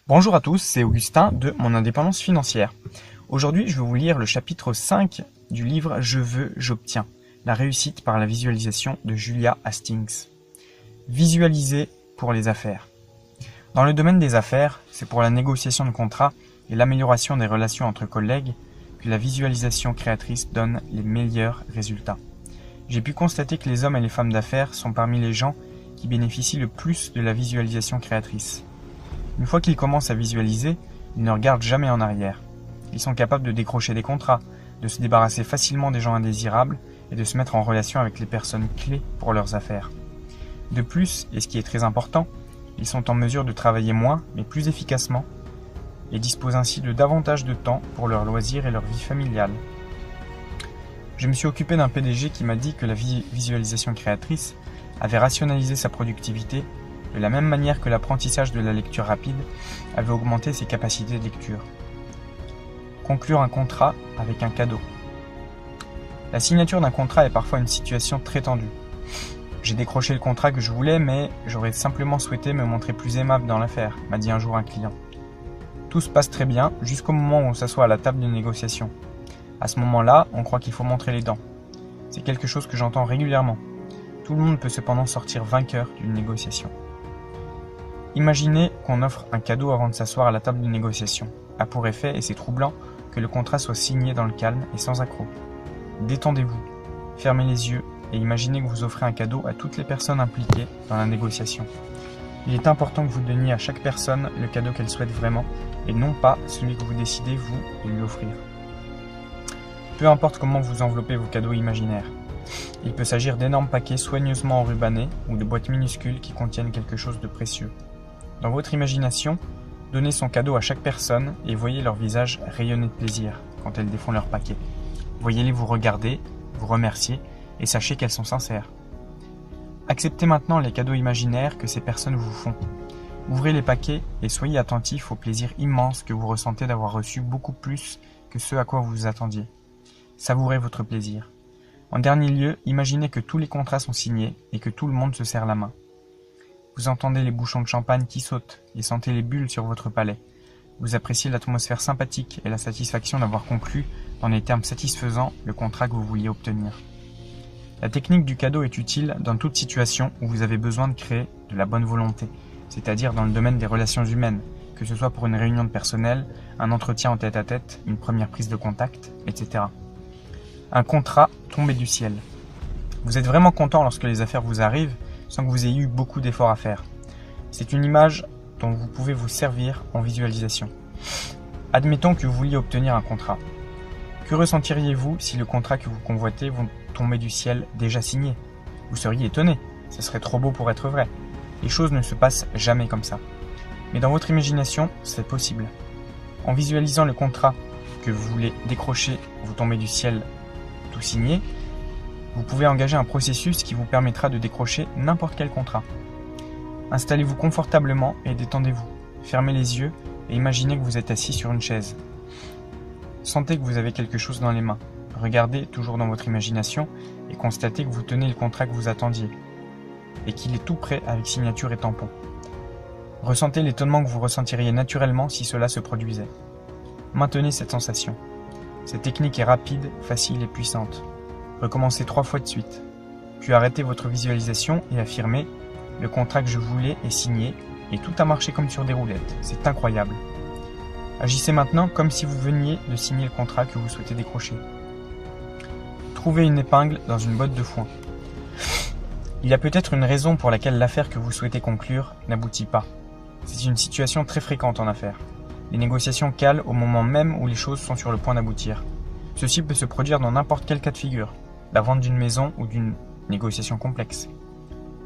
Bonjour à tous, c'est Augustin de Mon Indépendance Financière. Aujourd'hui, je vais vous lire le chapitre 5 du livre Je veux, j'obtiens. La réussite par la visualisation de Julia Hastings. Visualiser pour les affaires. Dans le domaine des affaires, c'est pour la négociation de contrats et l'amélioration des relations entre collègues que la visualisation créatrice donne les meilleurs résultats. J'ai pu constater que les hommes et les femmes d'affaires sont parmi les gens qui bénéficient le plus de la visualisation créatrice. Une fois qu'ils commencent à visualiser, ils ne regardent jamais en arrière. Ils sont capables de décrocher des contrats, de se débarrasser facilement des gens indésirables et de se mettre en relation avec les personnes clés pour leurs affaires. De plus, et ce qui est très important, ils sont en mesure de travailler moins mais plus efficacement et disposent ainsi de davantage de temps pour leurs loisirs et leur vie familiale. Je me suis occupé d'un PDG qui m'a dit que la visualisation créatrice avait rationalisé sa productivité de la même manière que l'apprentissage de la lecture rapide avait augmenté ses capacités de lecture. Conclure un contrat avec un cadeau. La signature d'un contrat est parfois une situation très tendue. J'ai décroché le contrat que je voulais, mais j'aurais simplement souhaité me montrer plus aimable dans l'affaire, m'a dit un jour un client. Tout se passe très bien jusqu'au moment où on s'assoit à la table de négociation. À ce moment-là, on croit qu'il faut montrer les dents. C'est quelque chose que j'entends régulièrement. Tout le monde peut cependant sortir vainqueur d'une négociation. Imaginez qu'on offre un cadeau avant de s'asseoir à la table de négociation. A pour effet, et c'est troublant, que le contrat soit signé dans le calme et sans accroc. Détendez-vous, fermez les yeux et imaginez que vous offrez un cadeau à toutes les personnes impliquées dans la négociation. Il est important que vous donniez à chaque personne le cadeau qu'elle souhaite vraiment et non pas celui que vous décidez, vous, de lui offrir. Peu importe comment vous enveloppez vos cadeaux imaginaires. Il peut s'agir d'énormes paquets soigneusement enrubannés ou de boîtes minuscules qui contiennent quelque chose de précieux. Dans votre imagination, donnez son cadeau à chaque personne et voyez leur visage rayonner de plaisir quand elles défont leur paquet. Voyez-les vous regarder, vous remercier et sachez qu'elles sont sincères. Acceptez maintenant les cadeaux imaginaires que ces personnes vous font. Ouvrez les paquets et soyez attentifs au plaisir immense que vous ressentez d'avoir reçu beaucoup plus que ce à quoi vous vous attendiez. Savourez votre plaisir. En dernier lieu, imaginez que tous les contrats sont signés et que tout le monde se serre la main. Vous entendez les bouchons de champagne qui sautent et sentez les bulles sur votre palais. Vous appréciez l'atmosphère sympathique et la satisfaction d'avoir conclu, dans des termes satisfaisants, le contrat que vous vouliez obtenir. La technique du cadeau est utile dans toute situation où vous avez besoin de créer de la bonne volonté, c'est-à-dire dans le domaine des relations humaines, que ce soit pour une réunion de personnel, un entretien en tête-à-tête, une première prise de contact, etc. Un contrat tombé du ciel. Vous êtes vraiment content lorsque les affaires vous arrivent sans que vous ayez eu beaucoup d'efforts à faire. C'est une image dont vous pouvez vous servir en visualisation. Admettons que vous vouliez obtenir un contrat. Que ressentiriez-vous si le contrat que vous convoitez vous tombait du ciel déjà signé? Vous seriez étonné, ce serait trop beau pour être vrai. Les choses ne se passent jamais comme ça. Mais dans votre imagination, c'est possible. En visualisant le contrat que vous voulez décrocher, vous tombez du ciel tout signé, vous pouvez engager un processus qui vous permettra de décrocher n'importe quel contrat. Installez-vous confortablement et détendez-vous. Fermez les yeux et imaginez que vous êtes assis sur une chaise. Sentez que vous avez quelque chose dans les mains. Regardez toujours dans votre imagination et constatez que vous tenez le contrat que vous attendiez et qu'il est tout prêt avec signature et tampon. Ressentez l'étonnement que vous ressentiriez naturellement si cela se produisait. Maintenez cette sensation. Cette technique est rapide, facile et puissante. Recommencez 3 fois de suite. Puis arrêtez votre visualisation et affirmez « Le contrat que je voulais est signé et tout a marché comme sur des roulettes. C'est incroyable. » Agissez maintenant comme si vous veniez de signer le contrat que vous souhaitez décrocher. Trouvez une épingle dans une botte de foin. Il y a peut-être une raison pour laquelle l'affaire que vous souhaitez conclure n'aboutit pas. C'est une situation très fréquente en affaires. Les négociations calent au moment même où les choses sont sur le point d'aboutir. Ceci peut se produire dans n'importe quel cas de figure, la vente d'une maison ou d'une négociation complexe.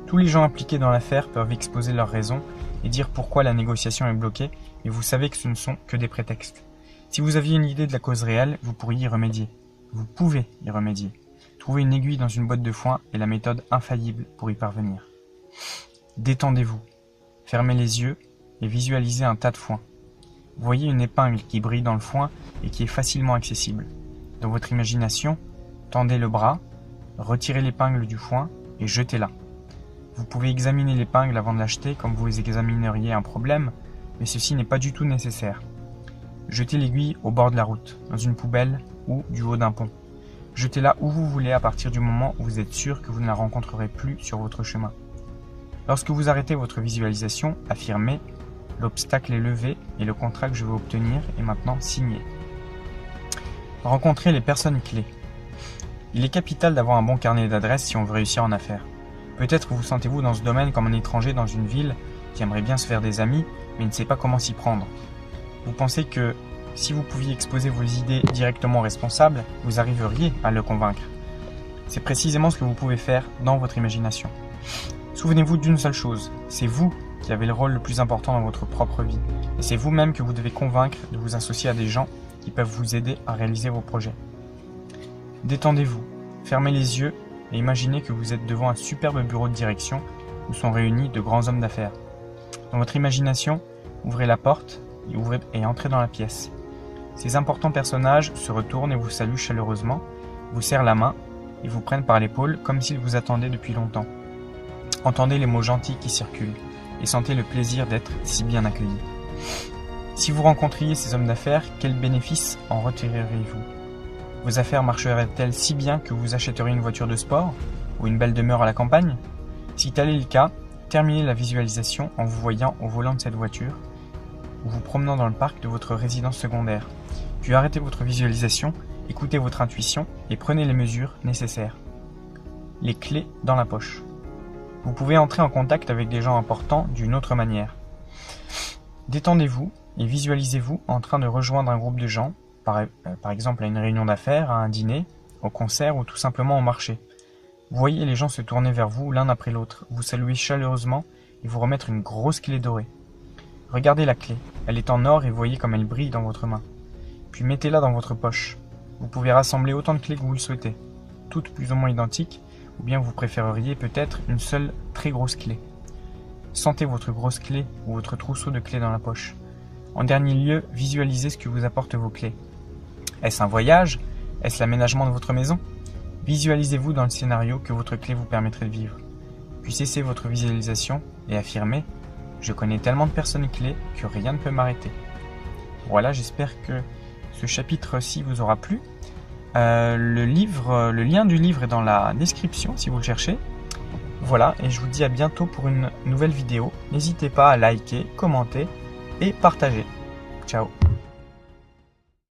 Tous les gens impliqués dans l'affaire peuvent exposer leurs raisons et dire pourquoi la négociation est bloquée, mais vous savez que ce ne sont que des prétextes. Si vous aviez une idée de la cause réelle, vous pourriez y remédier. Vous pouvez y remédier. Trouver une aiguille dans une botte de foin est la méthode infaillible pour y parvenir. Détendez-vous, fermez les yeux et visualisez un tas de foin. Voyez une épingle qui brille dans le foin et qui est facilement accessible. Dans votre imagination, tendez le bras, retirez l'épingle du foin et jetez-la. Vous pouvez examiner l'épingle avant de l'acheter comme vous examineriez un problème, mais ceci n'est pas du tout nécessaire. Jetez l'aiguille au bord de la route, dans une poubelle ou du haut d'un pont. Jetez-la où vous voulez à partir du moment où vous êtes sûr que vous ne la rencontrerez plus sur votre chemin. Lorsque vous arrêtez votre visualisation, affirmez « L'obstacle est levé et le contrat que je veux obtenir est maintenant signé ». Rencontrez les personnes clés. Il est capital d'avoir un bon carnet d'adresses si on veut réussir en affaires. Peut-être vous sentez-vous dans ce domaine comme un étranger dans une ville qui aimerait bien se faire des amis, mais ne sait pas comment s'y prendre. Vous pensez que si vous pouviez exposer vos idées directement aux responsables, vous arriveriez à le convaincre. C'est précisément ce que vous pouvez faire dans votre imagination. Souvenez-vous d'une seule chose, c'est vous qui avez le rôle le plus important dans votre propre vie. Et c'est vous-même que vous devez convaincre de vous associer à des gens qui peuvent vous aider à réaliser vos projets. Détendez-vous, fermez les yeux et imaginez que vous êtes devant un superbe bureau de direction où sont réunis de grands hommes d'affaires. Dans votre imagination, ouvrez la porte et entrez dans la pièce. Ces importants personnages se retournent et vous saluent chaleureusement, vous serrent la main et vous prennent par l'épaule comme s'ils vous attendaient depuis longtemps. Entendez les mots gentils qui circulent et sentez le plaisir d'être si bien accueilli. Si vous rencontriez ces hommes d'affaires, quels bénéfices en retireriez-vous? Vos affaires marcheraient-elles si bien que vous achèteriez une voiture de sport ou une belle demeure à la campagne? Si tel est le cas, terminez la visualisation en vous voyant au volant de cette voiture ou vous promenant dans le parc de votre résidence secondaire. Puis arrêtez votre visualisation, écoutez votre intuition et prenez les mesures nécessaires. Les clés dans la poche. Vous pouvez entrer en contact avec des gens importants d'une autre manière. Détendez-vous et visualisez-vous en train de rejoindre un groupe de gens, par exemple à une réunion d'affaires, à un dîner, au concert ou tout simplement au marché. Vous voyez les gens se tourner vers vous l'un après l'autre, vous saluer chaleureusement et vous remettre une grosse clé dorée. Regardez la clé, elle est en or et voyez comme elle brille dans votre main. Puis mettez-la dans votre poche. Vous pouvez rassembler autant de clés que vous le souhaitez, toutes plus ou moins identiques, ou bien vous préféreriez peut-être une seule très grosse clé. Sentez votre grosse clé ou votre trousseau de clés dans la poche. En dernier lieu, visualisez ce que vous apportent vos clés. Est-ce un voyage? Est-ce l'aménagement de votre maison? Visualisez-vous dans le scénario que votre clé vous permettrait de vivre. Puis cessez votre visualisation et affirmez « Je connais tellement de personnes clés que rien ne peut m'arrêter ». Voilà, j'espère que ce chapitre-ci vous aura plu. Le lien du livre est dans la description si vous le cherchez. Voilà, et je vous dis à bientôt pour une nouvelle vidéo. N'hésitez pas à liker, commenter et partager. Ciao.